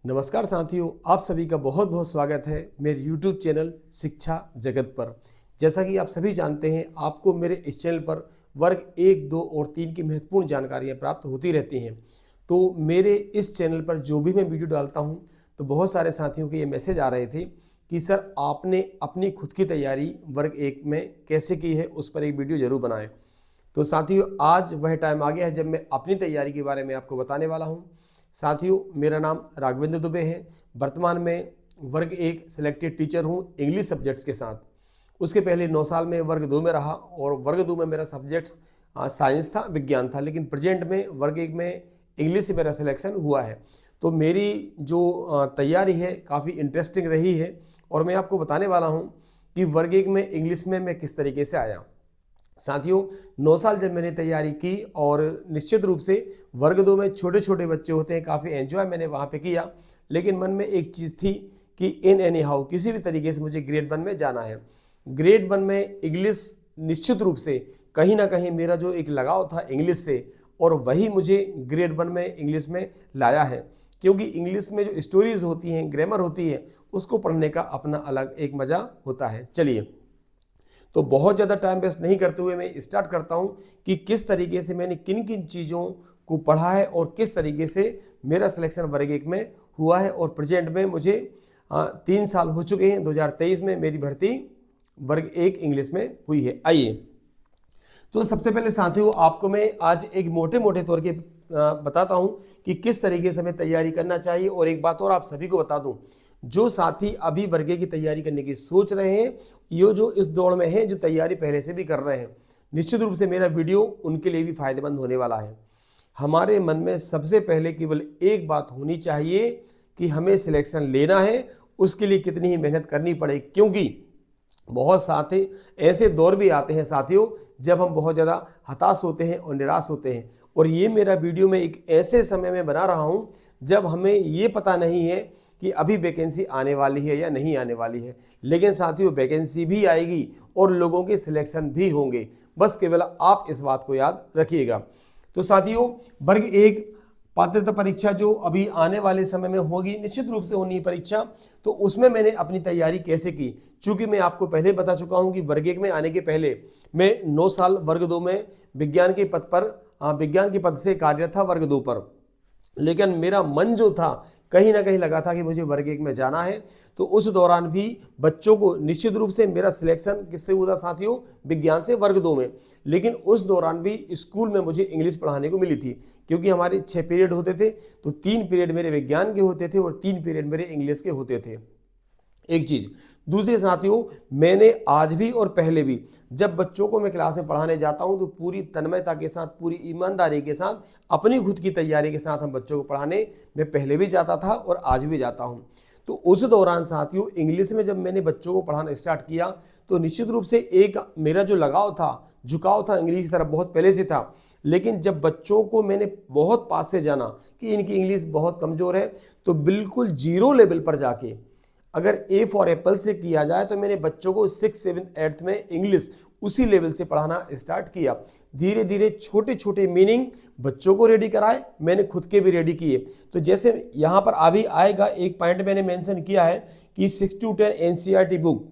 नमस्कार साथियों, आप सभी का बहुत बहुत स्वागत है मेरे YouTube चैनल शिक्षा जगत पर। जैसा कि आप सभी जानते हैं, आपको मेरे इस चैनल पर वर्ग 1, 2 और 3 की महत्वपूर्ण जानकारियां प्राप्त होती रहती हैं। तो मेरे इस चैनल पर जो भी मैं वीडियो डालता हूं, तो बहुत सारे साथियों के ये मैसेज आ रहे थे कि सर आपने अपनी खुद की तैयारी वर्ग 1 में कैसे की है, उस पर एक वीडियो जरूर बनाएं। तो साथियों, आज वह टाइम आ गया है जब मैं अपनी तैयारी के बारे में आपको बताने वाला हूं। साथियों, मेरा नाम राघवेंद्र दुबे है। वर्तमान में वर्ग 1 सिलेक्टेड टीचर हूं इंग्लिश सब्जेक्ट्स के साथ। उसके पहले 9 साल में वर्ग 2 में रहा और वर्ग 2 में मेरा सब्जेक्ट्स साइंस था, विज्ञान था, लेकिन प्रेजेंट में वर्ग 1 में इंग्लिश से मेरा सिलेक्शन हुआ है। तो मेरी जो तैयारी है काफ़ी इंटरेस्टिंग रही है और मैं आपको बताने वाला हूँ कि वर्ग 1 में इंग्लिश में मैं किस तरीके से आया। साथियों, 9 साल जब मैंने तैयारी की और निश्चित रूप से वर्ग 2 में छोटे छोटे बच्चे होते हैं, काफ़ी एंजॉय मैंने वहाँ पे किया, लेकिन मन में एक चीज़ थी कि इन एनी हाउ किसी भी तरीके से मुझे ग्रेड 1 में जाना है। ग्रेड 1 में इंग्लिश निश्चित रूप से कहीं ना कहीं मेरा जो एक लगाव था इंग्लिश से, और वही मुझे ग्रेड 1 में इंग्लिश में लाया है, क्योंकि इंग्लिश में जो स्टोरीज होती हैं, ग्रामर होती है, उसको पढ़ने का अपना अलग एक मज़ा होता है। चलिए, तो बहुत ज़्यादा टाइम वेस्ट नहीं करते हुए मैं स्टार्ट करता हूं कि किस तरीके से मैंने किन किन चीज़ों को पढ़ा है और किस तरीके से मेरा सिलेक्शन वर्ग 1 में हुआ है। और प्रेजेंट में मुझे 3 साल हो चुके हैं। 2023 में मेरी भर्ती वर्ग 1 इंग्लिश में हुई है। आइए, तो सबसे पहले साथियों, आपको मैं आज एक मोटे मोटे तौर के बताता हूं कि किस तरीके से हमें तैयारी करना चाहिए। और एक बात और आप सभी को बता दूं, जो साथी अभी वर्ग की तैयारी करने की सोच रहे हैं, ये जो इस दौड़ में हैं, जो तैयारी पहले से भी कर रहे हैं, निश्चित रूप से मेरा वीडियो उनके लिए भी फायदेमंद होने वाला है। हमारे मन में सबसे पहले केवल एक बात होनी चाहिए कि हमें सिलेक्शन लेना है, उसके लिए कितनी ही मेहनत करनी पड़े, क्योंकि बहुत साथी ऐसे दौर भी आते हैं साथियों जब हम बहुत ज़्यादा हताश होते हैं और निराश होते हैं। और ये मेरा वीडियो मैं एक ऐसे समय में बना रहा हूँ जब हमें ये पता नहीं है कि अभी वैकेंसी आने वाली है या नहीं आने वाली है, लेकिन साथियों वैकेंसी भी आएगी और लोगों के सिलेक्शन भी होंगे। बस केवल आप इस बात को याद रखिएगा। तो साथियों, वर्ग 1 पात्रता परीक्षा जो अभी आने वाले समय में होगी, निश्चित रूप से होनी परीक्षा, तो उसमें मैंने अपनी तैयारी कैसे की। चूंकि मैं आपको पहले बता चुका हूं कि वर्ग 1 में आने के पहले मैं 9 साल वर्ग 2 में विज्ञान के पद पर विज्ञान के पद से कार्यरत था वर्ग 2 पर, लेकिन मेरा मन जो था कहीं ना कहीं लगा था कि मुझे वर्ग 1 में जाना है। तो उस दौरान भी बच्चों को निश्चित रूप से मेरा सिलेक्शन किससे हुआ था साथियों, विज्ञान से वर्ग 2 में। लेकिन उस दौरान भी स्कूल में मुझे इंग्लिश पढ़ाने को मिली थी, क्योंकि हमारे 6 पीरियड होते थे, तो 3 पीरियड मेरे विज्ञान के होते थे और 3 पीरियड मेरे इंग्लिश के होते थे। एक चीज। दूसरे साथियों, मैंने आज भी और पहले भी जब बच्चों को मैं क्लास में पढ़ाने जाता हूं तो पूरी तन्मयता के साथ, पूरी ईमानदारी के साथ, अपनी खुद की तैयारी के साथ हम बच्चों को पढ़ाने मैं पहले भी जाता था और आज भी जाता हूं। तो उस दौरान साथियों इंग्लिश में जब मैंने बच्चों को पढ़ाना स्टार्ट किया तो निश्चित रूप से एक मेरा जो लगाव था, झुकाव था इंग्लिश की तरफ, बहुत पहले से था। लेकिन जब बच्चों को मैंने बहुत पास से जाना कि इनकी इंग्लिश बहुत कमजोर है, तो बिल्कुल जीरो लेवल पर जाके अगर ए फॉर एप्पल से किया जाए तो मैंने बच्चों को 6, 7, 8 में इंग्लिश उसी लेवल से पढ़ाना स्टार्ट किया। धीरे धीरे छोटे छोटे मीनिंग बच्चों को रेडी कराए, मैंने खुद के भी रेडी किए। तो जैसे यहाँ पर अभी आएगा, एक पॉइंट मैंने मेंशन किया है कि 6 to 10 एनसीईआरटी बुक,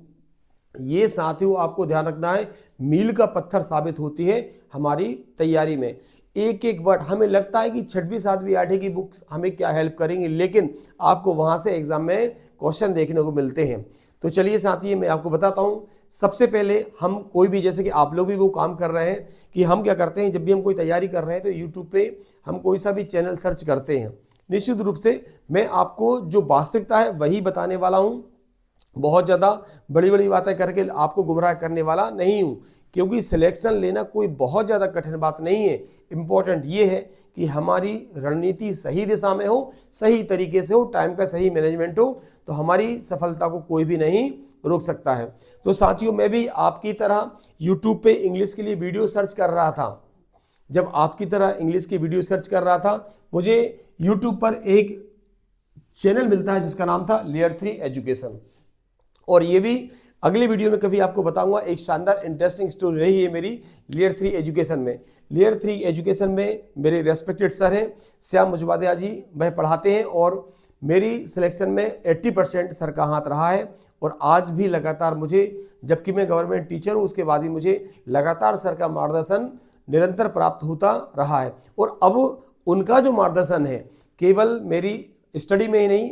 ये साथियों आपको ध्यान रखना है, मील का पत्थर साबित होती है हमारी तैयारी में। एक एक वर्ड हमें लगता है कि 6वीं 7वीं 8वीं की बुक्स हमें क्या हेल्प करेंगी, लेकिन आपको वहां से एग्जाम में क्वेश्चन देखने को मिलते हैं। तो चलिए साथी, मैं आपको बताता हूं। सबसे पहले हम कोई भी, जैसे कि आप लोग भी वो काम कर रहे हैं कि हम क्या करते हैं, जब भी हम कोई तैयारी कर रहे हैं तो यूट्यूब पे हम कोई सा भी चैनल सर्च करते हैं। निश्चित रूप से मैं आपको जो वास्तविकता है वही बताने वाला हूं, बहुत ज़्यादा बड़ी बड़ी बातें करके आपको गुमराह करने वाला नहीं हूं, क्योंकि सिलेक्शन लेना कोई बहुत ज़्यादा कठिन बात नहीं है। इंपॉर्टेंट ये है कि हमारी रणनीति सही दिशा में हो, सही तरीके से हो, टाइम का सही मैनेजमेंट हो, तो हमारी सफलता को कोई भी नहीं रोक सकता है। तो साथियों, मैं भी आपकी तरह यूट्यूब पे इंग्लिश के लिए वीडियो सर्च कर रहा था। जब आपकी तरह इंग्लिश की वीडियो सर्च कर रहा था, मुझे यूट्यूब पर एक चैनल मिलता है जिसका नाम था लेयर 3 एजुकेशन, और ये भी अगली वीडियो में कभी आपको बताऊंगा। एक शानदार इंटरेस्टिंग स्टोरी रही है मेरी लेयर 3 एजुकेशन में। लेयर 3 एजुकेशन में मेरे रेस्पेक्टेड सर हैं श्याम मुजवादिया जी, वह पढ़ाते हैं और मेरी सिलेक्शन में 80% सर का हाथ रहा है। और आज भी लगातार मुझे, जबकि मैं गवर्नमेंट टीचर हूँ, उसके बाद भी मुझे लगातार सर का मार्गदर्शन निरंतर प्राप्त होता रहा है। और अब उनका जो मार्गदर्शन है केवल मेरी स्टडी में ही नहीं,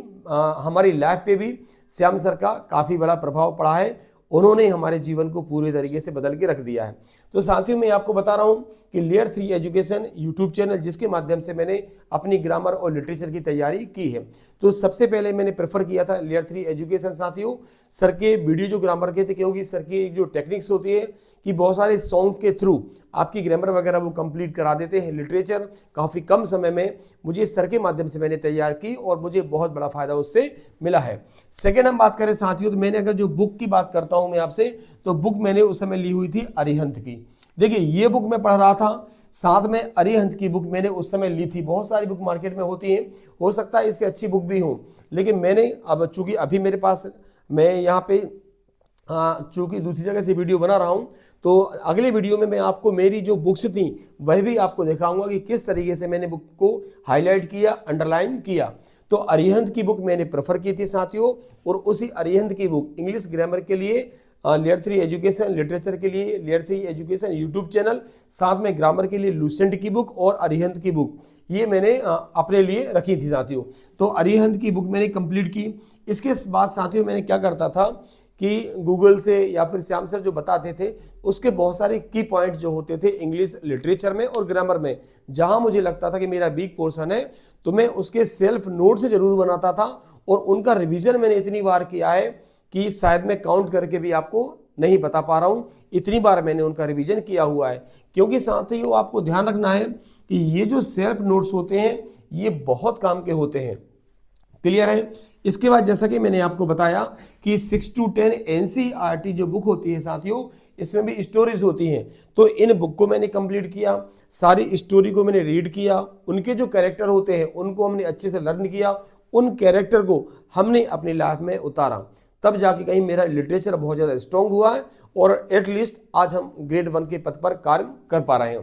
हमारी लाइफ पे भी श्याम सर का काफ़ी बड़ा प्रभाव पड़ा है। उन्होंने हमारे जीवन को पूरे तरीके से बदल के रख दिया है। तो साथियों, मैं आपको बता रहा हूँ कि लेयर 3 एजुकेशन यूट्यूब चैनल, जिसके माध्यम से मैंने अपनी ग्रामर और लिटरेचर की तैयारी की है, तो सबसे पहले मैंने प्रेफर किया था लेयर 3 एजुकेशन। साथियों, सर के वीडियो जो ग्रामर के थे, क्योंकि सर की जो टेक्निक्स होती है कि बहुत सारे सॉन्ग के थ्रू आपकी ग्रामर वगैरह वो कंप्लीट करा देते हैं। लिटरेचर काफ़ी कम समय में मुझे सर के माध्यम से मैंने तैयार की और मुझे बहुत बड़ा फायदा उससे मिला है। सेकेंड हम बात करें साथियों, तो मैंने अगर जो बुक की बात करता हूं मैं आपसे, तो बुक मैंने उस समय ली हुई थी अरिहंत की। देखिए, ये बुक मैं पढ़ रहा था, साथ में अरिहंत की बुक मैंने उस समय ली थी। बहुत सारी बुक मार्केट में होती हैं, हो सकता है इससे अच्छी बुक भी हो, लेकिन मैंने अब चूंकि अभी मेरे पास, मैं यहाँ पे चूंकि दूसरी जगह से वीडियो बना रहा हूं, तो अगले वीडियो में मैं आपको मेरी जो बुक्स थी वह भी आपको दिखाऊंगा कि किस तरीके से मैंने बुक को हाईलाइट किया, अंडरलाइन किया। तो अरिहंत की बुक मैंने प्रेफर की थी साथियों, और उसी अरिहंत की बुक इंग्लिश ग्रामर के लिए लेयर 3 एजुकेशन, लिटरेचर के लिए लेयर 3 एजुकेशन यूट्यूब चैनल, साथ में ग्रामर के लिए लूसेंट की बुक और अरिहंत की बुक, ये मैंने अपने लिए रखी थी साथियों। तो अरिहंत की बुक मैंने कंप्लीट की। इसके बाद साथियों मैंने क्या करता था कि गूगल से या फिर श्याम सर जो बताते थे उसके बहुत सारे की पॉइंट जो होते थे इंग्लिश लिटरेचर में और ग्रामर में, जहां मुझे लगता था कि मेरा वीक पोर्शन है, तो मैं उसके सेल्फ नोट से जरूर बनाता था। और उनका रिवीजन मैंने इतनी बार किया है कि शायद मैं काउंट करके भी आपको नहीं बता पा रहा हूं, इतनी बार मैंने उनका रिवीजन किया हुआ है। क्योंकि साथियों, आपको ध्यान रखना है कि ये जो सेल्फ नोट्स होते हैं ये बहुत काम के होते हैं। क्लियर है? इसके बाद जैसा कि मैंने आपको बताया कि 6 to 10 एनसीईआरटी जो बुक होती है साथियों, इसमें भी स्टोरीज होती हैं। तो इन बुक को मैंने कंप्लीट किया, सारी स्टोरी को मैंने रीड किया, उनके जो कैरेक्टर होते हैं उनको हमने अच्छे से लर्न किया, उन कैरेक्टर को हमने अपनी लाइफ में उतारा, तब जाके कहीं मेरा लिटरेचर बहुत ज़्यादा स्ट्रांग हुआ है और एटलीस्ट आज हम ग्रेड 1 के पद पर कार्य कर पा रहे हैं।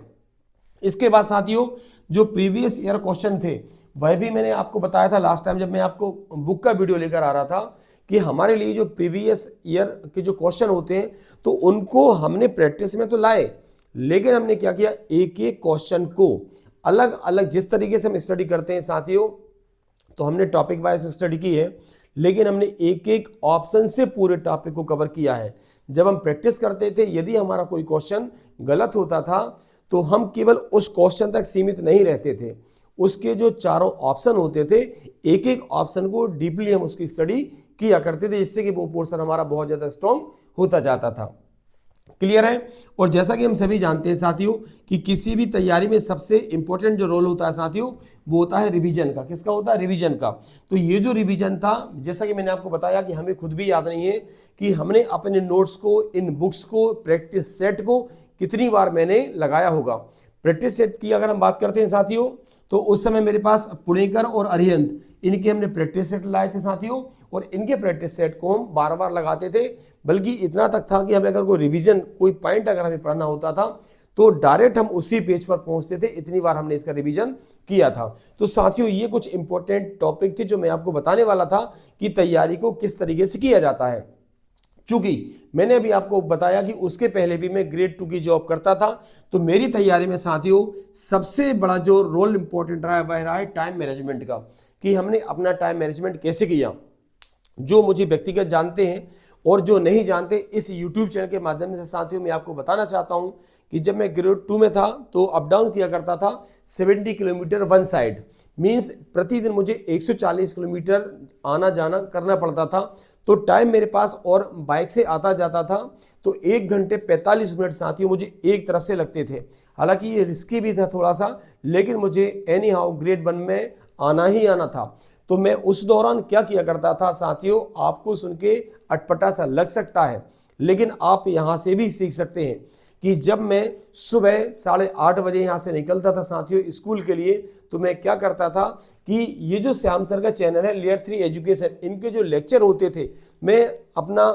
इसके बाद साथियों, जो प्रीवियस ईयर क्वेश्चन थे वह भी मैंने आपको बताया था लास्ट टाइम जब मैं आपको बुक का वीडियो लेकर आ रहा था, कि हमारे लिए जो प्रीवियस ईयर के जो क्वेश्चन होते हैं तो उनको हमने प्रैक्टिस में तो लाए, लेकिन हमने क्या किया, एक एक क्वेश्चन को अलग अलग, जिस तरीके से हम स्टडी करते हैं साथियों, तो हमने टॉपिक वाइज स्टडी की है, लेकिन हमने एक एक ऑप्शन से पूरे टॉपिक को कवर किया है। जब हम प्रैक्टिस करते थे, यदि हमारा कोई क्वेश्चन गलत होता था तो हम केवल उस क्वेश्चन तक सीमित नहीं रहते थे, उसके जो चारों ऑप्शन होते थे एक एक ऑप्शन को डीपली हम उसकी स्टडी किया करते थे, जिससे कि वो पोर्शन हमारा बहुत ज़्यादा स्ट्रॉन्ग होता जाता था। क्लियर है? और जैसा कि हम सभी जानते हैं साथियों कि किसी भी तैयारी में सबसे इंपॉर्टेंट जो रोल होता है साथियों, वो होता है रिवीजन का। किसका होता है? रिवीजन का। तो ये जो रिवीजन था, जैसा कि मैंने आपको बताया कि हमें खुद भी याद नहीं है कि हमने अपने नोट्स को, इन बुक्स को, प्रैक्टिस सेट को कितनी बार मैंने लगाया होगा। प्रैक्टिस सेट की अगर हम बात करते हैं साथियों, तो उस समय मेरे पास पुणेकर और अरिहंत, इनके हमने प्रैक्टिस सेट लाए थे साथियों, और इनके प्रैक्टिस सेट को हम बार बार लगाते थे। बल्कि इतना तक था कि हमें अगर कोई रिवीजन, कोई पॉइंट अगर हमें पढ़ना होता था तो डायरेक्ट हम उसी पेज पर पहुंचते थे, इतनी बार हमने इसका रिवीजन किया था। तो साथियों, ये कुछ इंपॉर्टेंट टॉपिक थे जो मैं आपको बताने वाला था कि तैयारी को किस तरीके से किया जाता है। चूंकि मैंने अभी आपको बताया कि उसके पहले भी मैं ग्रेड 2 की जॉब करता था, तो मेरी तैयारी में साथियों सबसे बड़ा जो रोल इंपॉर्टेंट रहा है वह रहा है टाइम मैनेजमेंट का, कि हमने अपना टाइम मैनेजमेंट कैसे किया। जो मुझे व्यक्तिगत जानते हैं और जो नहीं जानते, इस यूट्यूब चैनल के माध्यम से साथियों मैं आपको बताना चाहता हूं कि जब मैं ग्रेड 2 में था तो अप डाउन किया करता था 70 किलोमीटर वन साइड, मीन्स प्रतिदिन मुझे 140 किलोमीटर आना जाना करना पड़ता था। तो टाइम मेरे पास, और बाइक से आता जाता था तो 1 घंटे 45 मिनट साथियों मुझे एक तरफ से लगते थे। हालांकि ये रिस्की भी था थोड़ा सा, लेकिन मुझे एनी हाउ ग्रेड 1 में आना ही आना था। तो मैं उस दौरान क्या किया करता था साथियों, आपको सुन के अटपटा सा लग सकता है, लेकिन आप यहाँ से भी सीख सकते हैं कि जब मैं सुबह 8:30 बजे यहाँ से निकलता था साथियों स्कूल के लिए, तो मैं क्या करता था कि ये जो श्याम सर का चैनल है लेयर 3 एजुकेशन, इनके जो लेक्चर होते थे मैं अपना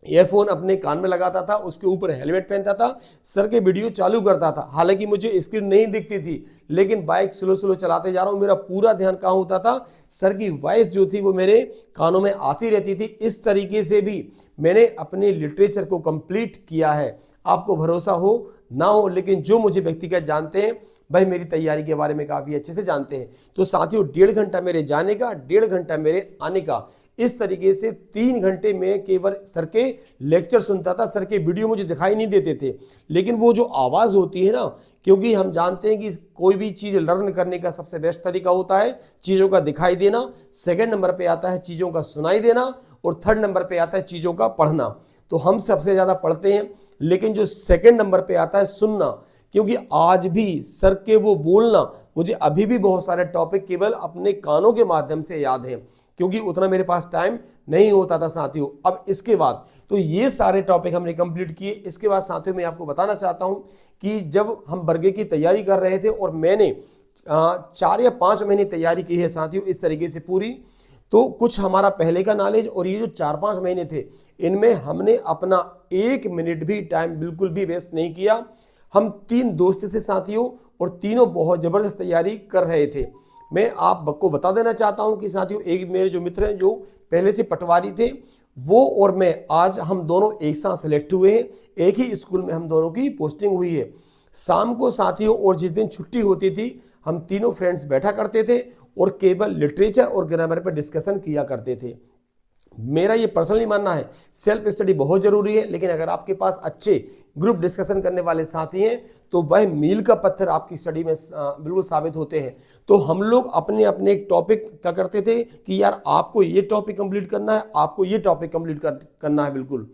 ईयरफोन अपने कान में लगाता था, उसके ऊपर हेलमेट पहनता था, सर के वीडियो चालू करता था। हालांकि मुझे स्क्रीन नहीं दिखती थी, लेकिन बाइक स्लो स्लो चलाते जा रहा हूँ, मेरा पूरा ध्यान कहाँ होता था, सर की वॉइस जो थी वो मेरे कानों में आती रहती थी। इस तरीके से भी मैंने अपने लिटरेचर को कंप्लीट किया है। आपको भरोसा हो ना हो, लेकिन जो मुझे व्यक्तिगत जानते हैं भाई मेरी तैयारी के बारे में काफ़ी अच्छे से जानते हैं। तो साथियों 1.5 घंटा मेरे जाने का, 1.5 घंटा मेरे आने का, इस तरीके से 3 घंटे में केवल सर के लेक्चर सुनता था। सर के वीडियो मुझे दिखाई नहीं देते थे, लेकिन वो जो आवाज़ होती है ना, क्योंकि हम जानते हैं कि कोई भी चीज़ लर्न करने का सबसे बेस्ट तरीका होता है चीज़ों का दिखाई देना, सेकंड नंबर पे आता है चीज़ों का सुनाई देना, और थर्ड नंबर पे आता है चीज़ों का पढ़ना। तो हम सबसे ज़्यादा पढ़ते हैं, लेकिन जो सेकंड नंबर पे आता है सुनना, क्योंकि आज भी सर के वो बोलना, मुझे अभी भी बहुत सारे टॉपिक केवल अपने कानों के माध्यम से याद हैं, क्योंकि उतना मेरे पास टाइम नहीं होता था साथियों। अब इसके बाद तो ये सारे टॉपिक हमने कंप्लीट किए। इसके बाद साथियों मैं आपको बताना चाहता हूं कि जब हम बरगे की तैयारी कर रहे थे और मैंने 4 या 5 महीने तैयारी की है साथियों इस तरीके से पूरी, तो कुछ हमारा पहले का नॉलेज और ये जो 4-5 महीने थे, इनमें हमने अपना 1 मिनट भी टाइम बिल्कुल भी वेस्ट नहीं किया। हम 3 दोस्त थे साथियों, और तीनों बहुत ज़बरदस्त तैयारी कर रहे थे। मैं आपको बता देना चाहता हूं कि साथियों एक मेरे जो मित्र हैं जो पहले से पटवारी थे, वो और मैं आज हम दोनों एक साथ सेलेक्ट हुए हैं। एक ही स्कूल में हम दोनों की पोस्टिंग हुई है। शाम को साथियों और जिस दिन छुट्टी होती थी, हम तीनों फ्रेंड्स बैठा करते थे और केवल लिटरेचर और ग्रामर पर डिस्कशन किया करते थे। मेरा ये पर्सनली मानना है सेल्फ स्टडी बहुत जरूरी है, लेकिन अगर आपके पास अच्छे ग्रुप डिस्कशन करने वाले साथी हैं तो वह मील का पत्थर आपकी स्टडी में बिल्कुल साबित होते हैं। तो हम लोग अपने अपने एक टॉपिक क्या करते थे कि यार आपको ये टॉपिक कंप्लीट करना है, आपको ये टॉपिक कंप्लीट करना है बिल्कुल।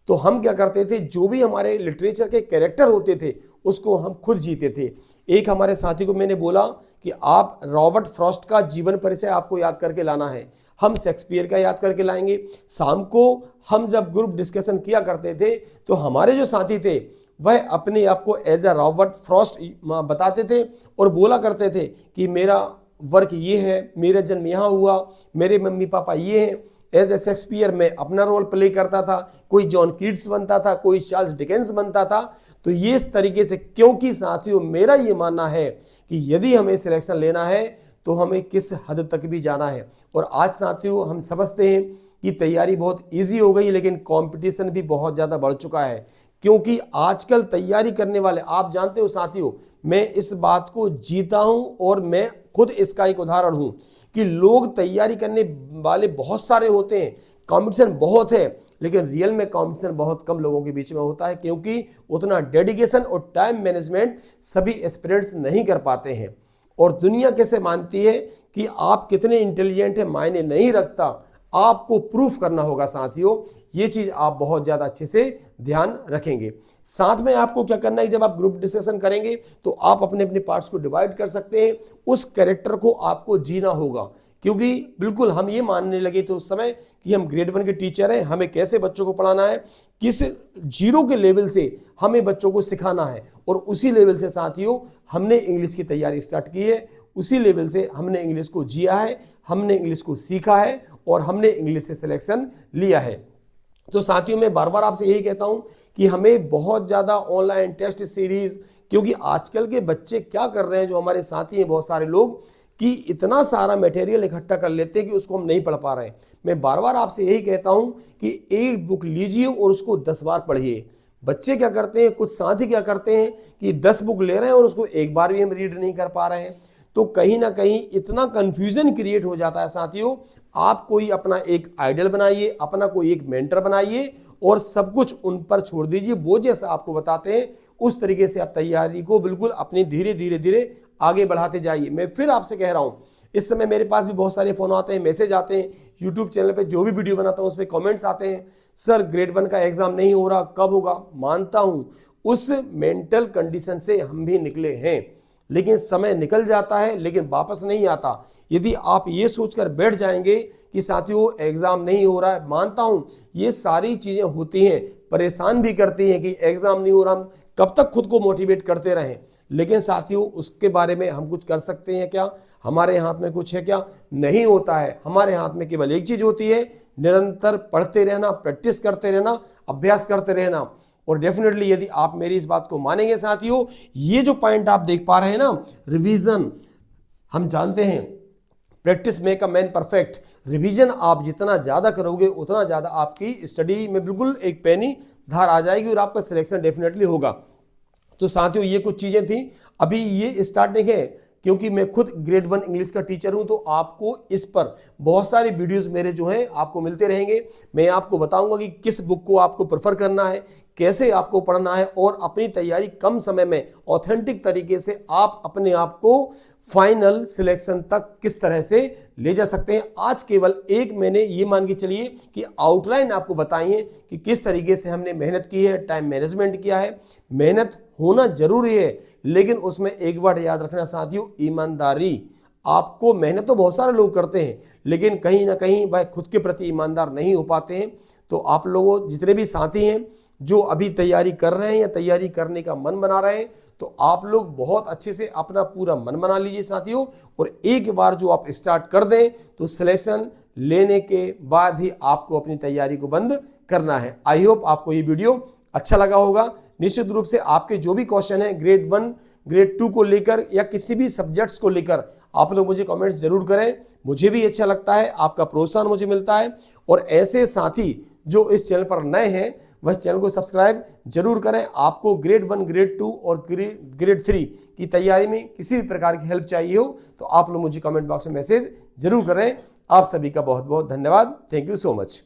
तो हम क्या करते थे, जो भी हमारे लिटरेचर के कैरेक्टर होते थे उसको हम खुद जीते थे। एक हमारे साथी को मैंने बोला कि आप रॉबर्ट फ्रॉस्ट का जीवन परिचय आपको याद करके लाना है, हम शेक्सपियर का याद करके लाएंगे। शाम को हम जब ग्रुप डिस्कशन किया करते थे तो हमारे जो साथी थे वह अपने आप को एज अ रॉबर्ट फ्रॉस्ट बताते थे और बोला करते थे कि मेरा वर्क ये है, मेरा जन्म यहाँ हुआ, मेरे मम्मी पापा ये हैं। एज ए शेक्सपियर में अपना रोल प्ले करता था, कोई जॉन कीट्स बनता था, कोई चार्ल्स डिकेंस बनता था। तो ये इस तरीके से, क्योंकि साथियों मेरा ये मानना है कि यदि हमें सिलेक्शन लेना है तो हमें किस हद तक भी जाना है। और आज साथियों हम समझते हैं कि तैयारी बहुत इजी हो गई, लेकिन कंपटीशन भी बहुत ज़्यादा बढ़ चुका है। क्योंकि आजकल तैयारी करने वाले, आप जानते हो साथियों, मैं इस बात को जीता हूं और मैं खुद इसका एक उदाहरण हूं कि लोग तैयारी करने वाले बहुत सारे होते हैं, कंपटीशन बहुत है, लेकिन रियल में कंपटीशन बहुत कम लोगों के बीच में होता है, क्योंकि उतना डेडिकेशन और टाइम मैनेजमेंट सभी एस्पिरेंट्स नहीं कर पाते हैं। और दुनिया कैसे मानती है कि आप कितने इंटेलिजेंट हैं मायने नहीं रखता, आपको प्रूफ करना होगा साथियों। ये चीज आप बहुत ज्यादा अच्छे से ध्यान रखेंगे। साथ में आपको क्या करना है, जब आप ग्रुप डिस्कशन करेंगे तो आप अपने अपने पार्ट्स को डिवाइड कर सकते हैं, उस कैरेक्टर को आपको जीना होगा। क्योंकि बिल्कुल हम ये मानने लगे तो उस समय कि हम ग्रेड 1 के टीचर हैं, हमें कैसे बच्चों को पढ़ाना है, किस जीरो के लेवल से हमें बच्चों को सिखाना है। और उसी लेवल से साथियों हमने इंग्लिश की तैयारी स्टार्ट की है, उसी लेवल से हमने इंग्लिश को जिया है, हमने इंग्लिश को सीखा है और हमने इंग्लिश से सिलेक्शन लिया है। तो साथियों मैं बार बार आपसे यही कहता हूं कि हमें बहुत ज़्यादा ऑनलाइन टेस्ट सीरीज, क्योंकि आजकल के बच्चे क्या कर रहे हैं, जो हमारे साथी हैं बहुत सारे लोग, कि इतना सारा मटेरियल इकट्ठा कर लेते हैं कि उसको हम नहीं पढ़ पा रहे हैं। मैं बार बार आपसे यही कहता हूं कि एक बुक लीजिए और उसको 10 बार पढ़िए। बच्चे क्या करते हैं, कुछ साथी क्या करते हैं कि 10 बुक ले रहे हैं और उसको एक बार भी हम रीड नहीं कर पा रहे हैं। तो कहीं ना कहीं इतना कंफ्यूजन क्रिएट हो जाता है साथियों। आप कोई अपना एक आइडल बनाइए, अपना कोई एक मेंटर बनाइए और सब कुछ उन पर छोड़ दीजिए। वो जैसा आपको बताते हैं उस तरीके से आप तैयारी को बिल्कुल अपनी धीरे धीरे धीरे आगे बढ़ाते जाइए। मैं फिर आपसे कह रहा हूं, इस समय मेरे पास भी बहुत सारे फोन आते हैं, मैसेज आते हैं, यूट्यूब चैनल पे जो भी वीडियो बनाता हूं उस पर कमेंट्स आते हैं, सर ग्रेड 1 का एग्जाम नहीं हो रहा, कब होगा। मानता हूं उस मेंटल कंडीशन से हम भी निकले हैं, लेकिन समय निकल जाता है लेकिन वापस नहीं आता। यदि आप ये सोचकर बैठ जाएंगे कि साथियों एग्जाम नहीं हो रहा है, मानता हूं ये सारी चीजें होती हैं, परेशान भी करती हैं कि एग्जाम नहीं हो रहा, हम कब तक खुद को मोटिवेट करते रहें। लेकिन साथियों उसके बारे में हम कुछ कर सकते हैं क्या? हमारे हाथ में कुछ है क्या? नहीं होता है। हमारे हाथ में केवल एक चीज होती है, निरंतर पढ़ते रहना, प्रैक्टिस करते रहना, अभ्यास करते रहना। और डेफिनेटली यदि आप मेरी इस बात को मानेंगे साथियों, ये जो पॉइंट आप देख पा रहे हैं ना, रिवीजन, हम जानते हैं practice make a man perfect. Revision आप जितना ज्यादा करोगे उतना ज्यादा आपकी स्टडी में बिल्कुल एक पैनी धार आ जाएगी और आपका सिलेक्शन डेफिनेटली होगा। तो साथियों ये कुछ चीजें थी, अभी ये स्टार्टिंग है, क्योंकि मैं खुद ग्रेड 1 इंग्लिश का टीचर हूं, तो आपको इस पर बहुत सारे वीडियोस मेरे जो हैं आपको मिलते रहेंगे। मैं आपको बताऊंगा कि किस बुक को आपको प्रेफर करना है, कैसे आपको पढ़ना है, और अपनी तैयारी कम समय में ऑथेंटिक तरीके से आप अपने आप को फाइनल सिलेक्शन तक किस तरह से ले जा सकते हैं। आज केवल एक मैंने ये मान के चलिए कि आउटलाइन आपको बताई है कि किस तरीके से हमने मेहनत की है, टाइम मैनेजमेंट किया है। मेहनत होना जरूरी है, लेकिन उसमें एक बात याद रखना साथियों, ईमानदारी। आपको मेहनत तो बहुत सारे लोग करते हैं, लेकिन कहीं ना कहीं भाई खुद के प्रति ईमानदार नहीं हो पाते हैं। तो आप लोगों जितने भी साथी हैं जो अभी तैयारी कर रहे हैं या तैयारी करने का मन बना रहे हैं, तो आप लोग बहुत अच्छे से अपना पूरा मन बना लीजिए साथियों, और एक बार जो आप स्टार्ट कर दें तो सिलेक्शन लेने के बाद ही आपको अपनी तैयारी को बंद करना है। आई होप आपको ये वीडियो अच्छा लगा होगा। निश्चित रूप से आपके जो भी क्वेश्चन है ग्रेड 1 ग्रेड 2 को लेकर या किसी भी सब्जेक्ट्स को लेकर, आप लोग मुझे कमेंट्स जरूर करें। मुझे भी अच्छा लगता है, आपका प्रोत्साहन मुझे मिलता है। और ऐसे साथी जो इस चैनल पर नए हैं वह चैनल को सब्सक्राइब जरूर करें। आपको ग्रेड 1 ग्रेड 2 और ग्रेड 3 की तैयारी में किसी भी प्रकार की हेल्प चाहिए हो तो आप लोग मुझे कमेंट बॉक्स में मैसेज जरूर करें। आप सभी का बहुत बहुत धन्यवाद। Thank you so much.